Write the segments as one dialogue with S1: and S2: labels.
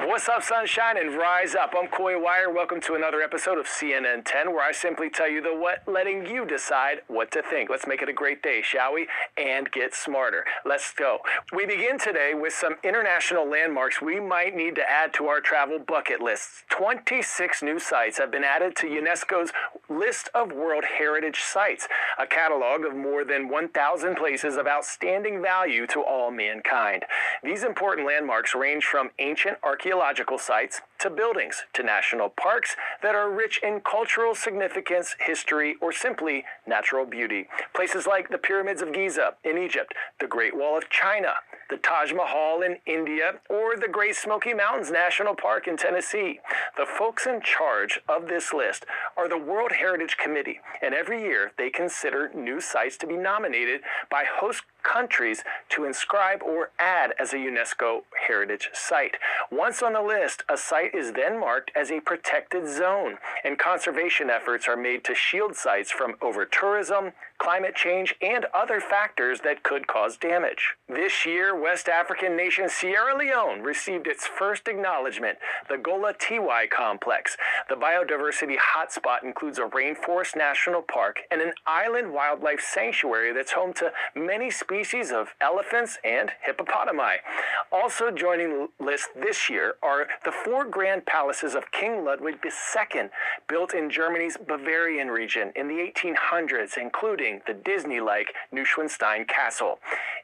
S1: What's up, sunshine, and rise up. I'm Coy Wire. Welcome to another episode of CNN 10, where I simply tell you the what, letting you decide what to think. Let's make it a great day, shall we? And get smarter. Let's go. We begin today with some international landmarks we might need to add to our travel bucket lists. 26 new sites have been added to UNESCO's list of World Heritage Sites, a catalog of more than 1,000 places of outstanding value to all mankind. These important landmarks range from ancient archaeological sites to buildings to national parks that are rich in cultural significance, history, or simply natural beauty. Places like the Pyramids of Giza in Egypt, the Great Wall of China, the Taj Mahal in India, or the Great Smoky Mountains National Park in Tennessee. The folks in charge of this list are the World Heritage Committee, and every year they consider new sites to be nominated by host countries to inscribe or add as a UNESCO heritage site. Once on the list, a site is then marked as a protected zone, and conservation efforts are made to shield sites from over-tourism, climate change, and other factors that could cause damage. This year, West African nation Sierra Leone received its first acknowledgement, the Gola Tiwai Complex. The biodiversity hotspot includes a rainforest national park and an island wildlife sanctuary that's home to many species of elephants and hippopotami. Also joining the list this year are the four grand palaces of King Ludwig II, built in Germany's Bavarian region in the 1800s, including the Disney-like Neuschwanstein Castle.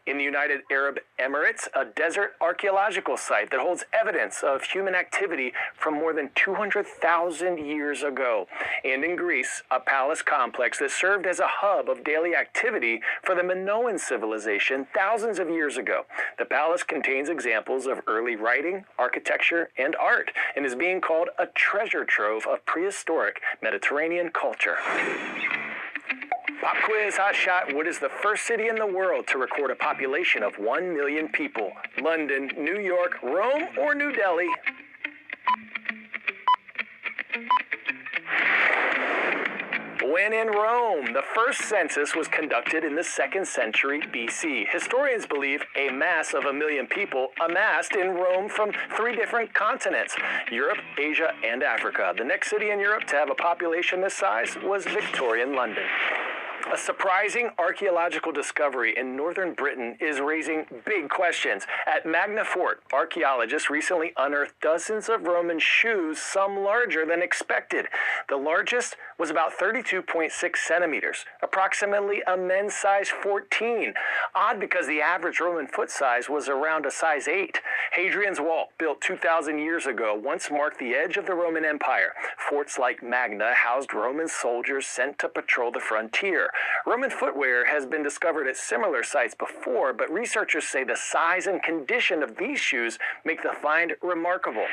S1: In the United Arab Emirates, a desert archaeological site that holds evidence of human activity from more than 200,000 years ago. And in Greece, a palace complex that served as a hub of daily activity for the Minoan civilization thousands of years ago. The palace contains examples of early writing, architecture, and art, and is being called a treasure trove of prehistoric Mediterranean culture. Pop quiz, hot shot. What is the first city in the world to record a population of 1 million people? London, New York, Rome, or New Delhi? When in Rome, the first census was conducted in the 2nd century BC. Historians believe a mass of 1 million people amassed in Rome from 3 different continents, Europe, Asia, and Africa. The next city in Europe to have a population this size was Victorian London. A surprising archaeological discovery in northern Britain is raising big questions. At Magna Fort, archaeologists recently unearthed dozens of Roman shoes, some larger than expected. The largest was about 32.6 centimeters, approximately a men's size 14. Odd because the average Roman foot size was around a size 8. Hadrian's Wall, built 2,000 years ago, once marked the edge of the Roman Empire. Forts like Magna housed Roman soldiers sent to patrol the frontier. Roman footwear has been discovered at similar sites before, but researchers say the size and condition of these shoes make the find remarkable.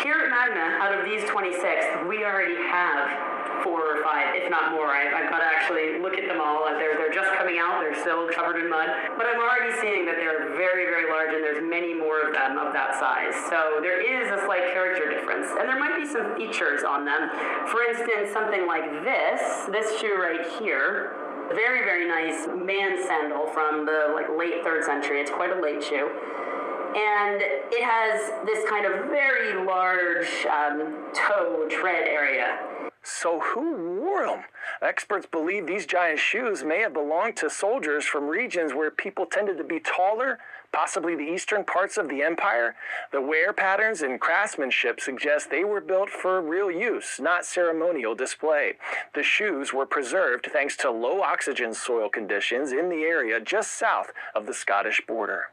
S2: Here at Magna, out of these 26, we already have 4 or 5, if not more. I've got to actually look at them all. They're just coming out. They're still covered in mud. But I'm already seeing that they're very, very large, and there's many more of them of that size. So there is a slight character difference. And there might be some features on them. For instance, something like this shoe right here. Very, very nice man sandal from the late 3rd century. It's quite a late shoe. And it has this kind of very large toe tread area.
S1: So who wore them? Experts believe these giant shoes may have belonged to soldiers from regions where people tended to be taller, possibly the eastern parts of the empire. The wear patterns and craftsmanship suggest they were built for real use, not ceremonial display. The shoes were preserved thanks to low oxygen soil conditions in the area just south of the Scottish border.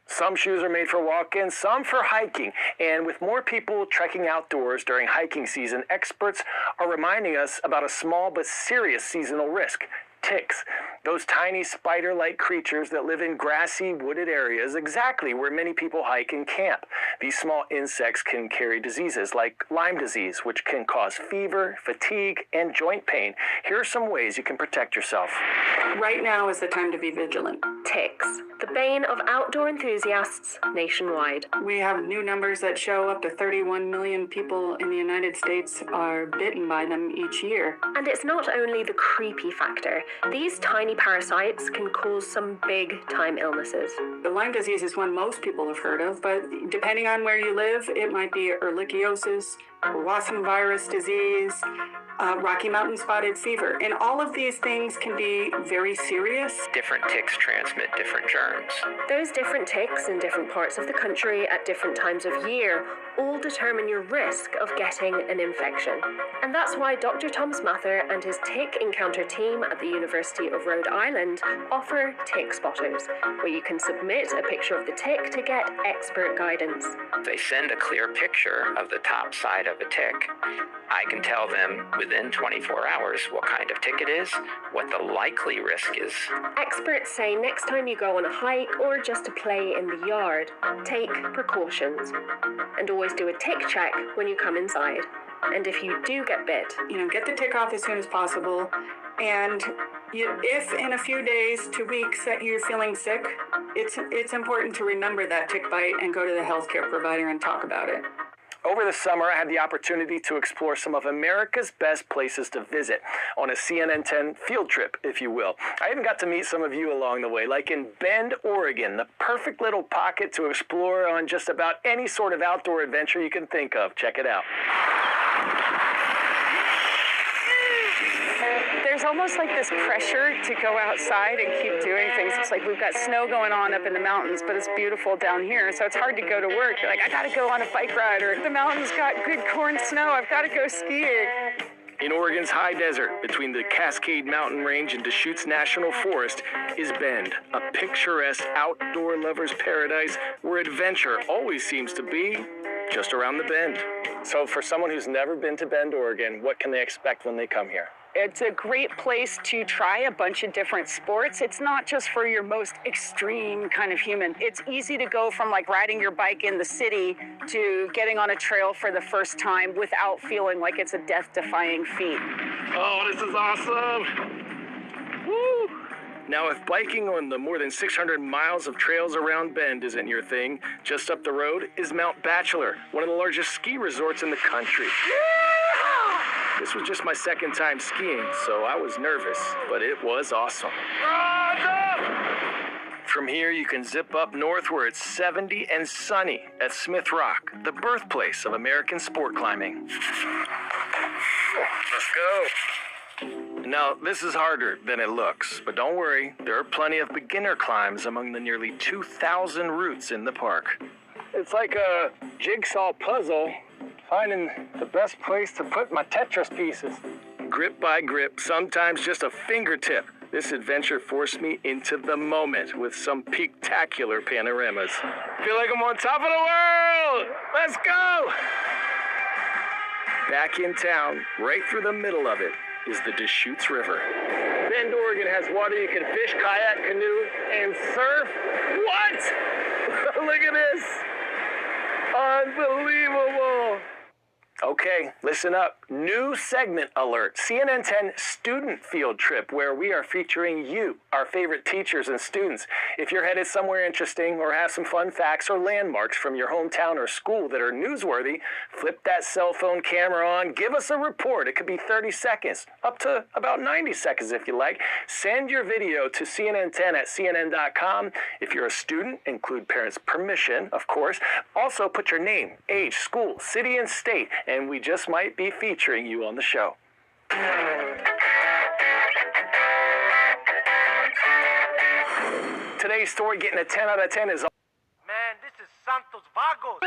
S1: Some shoes are made for walking, some for hiking, and with more people trekking outdoors during hiking season, experts are reminding us about a small but serious seasonal risk: ticks. Those tiny spider-like creatures that live in grassy, wooded areas, exactly where many people hike and camp. These small insects can carry diseases like Lyme disease, which can cause fever, fatigue, and joint pain. Here are some ways you can protect yourself.
S3: Right now is the time to be vigilant.
S4: Ticks, the bane of outdoor enthusiasts nationwide.
S3: We have new numbers that show up to 31 million people in the United States are bitten by them each year.
S4: And it's not only the creepy factor. These tiny parasites can cause some big-time illnesses.
S3: The Lyme disease is one most people have heard of, but depending on on where you live, it might be ehrlichiosis, Wasson virus disease, Rocky Mountain spotted fever. And all of these things can be very serious.
S5: Different ticks transmit different germs.
S4: Those different ticks in different parts of the country at different times of year all determine your risk of getting an infection. And that's why Dr. Tom Smather and his Tick Encounter team at the University of Rhode Island offer Tick Spotters, where you can submit a picture of the tick to get expert guidance.
S5: They send a clear picture of the top side of a tick. I can tell them within 24 hours what kind of tick it is, what the likely risk is.
S4: Experts say next time you go on a hike or just to play in the yard, take precautions. And always do a tick check when you come inside. And if you do get bit,
S3: Get the tick off as soon as possible. And if in a few days to weeks that you're feeling sick, it's important to remember that tick bite and go to the healthcare provider and talk about it.
S1: Over the summer, I had the opportunity to explore some of America's best places to visit on a CNN 10 field trip, if you will. I even got to meet some of you along the way, like in Bend, Oregon, the perfect little pocket to explore on just about any sort of outdoor adventure you can think of. Check it out.
S6: There's almost like this pressure to go outside and keep doing things. It's like we've got snow going on up in the mountains, but it's beautiful down here, so it's hard to go to work. You're like, I gotta go on a bike ride, or the mountains got good corn snow, I've gotta go skiing.
S1: In Oregon's high desert, between the Cascade Mountain Range and Deschutes National Forest, is Bend, a picturesque outdoor lover's paradise where adventure always seems to be just around the bend. So for someone who's never been to Bend, Oregon, what can they expect when they come here?
S6: It's a great place to try a bunch of different sports. It's not just for your most extreme kind of human. It's easy to go from like riding your bike in the city to getting on a trail for the first time without feeling like it's a death-defying feat.
S1: Oh, this is awesome! Woo! Now, if biking on the more than 600 miles of trails around Bend isn't your thing, just up the road is Mount Bachelor, one of the largest ski resorts in the country. This was just my second time skiing, so I was nervous, but it was awesome. From here, you can zip up north where it's 70 and sunny at Smith Rock, the birthplace of American sport climbing. Let's go. Now, this is harder than it looks, but don't worry, there are plenty of beginner climbs among the nearly 2,000 routes in the park. It's like a jigsaw puzzle, finding the best place to put my Tetris pieces. Grip by grip, sometimes just a fingertip, this adventure forced me into the moment with some peak-tacular panoramas. Feel like I'm on top of the world! Let's go! Back in town, right through the middle of it, is the Deschutes River. Bend, Oregon has water you can fish, kayak, canoe, and surf. What? Look at this. Unbelievable. Okay, listen up. New segment alert. CNN 10 student field trip where we are featuring you, our favorite teachers and students. If you're headed somewhere interesting or have some fun facts or landmarks from your hometown or school that are newsworthy, flip that cell phone camera on, give us a report. It could be 30 seconds, up to about 90 seconds if you like. Send your video to CNN10 at CNN.com. If you're a student, include parents' permission, of course. Also put your name, age, school, city, and state, and we just might be featuring you on the show. Today's story getting a 10 out of 10 is...
S7: Man, this is Santos Vagos.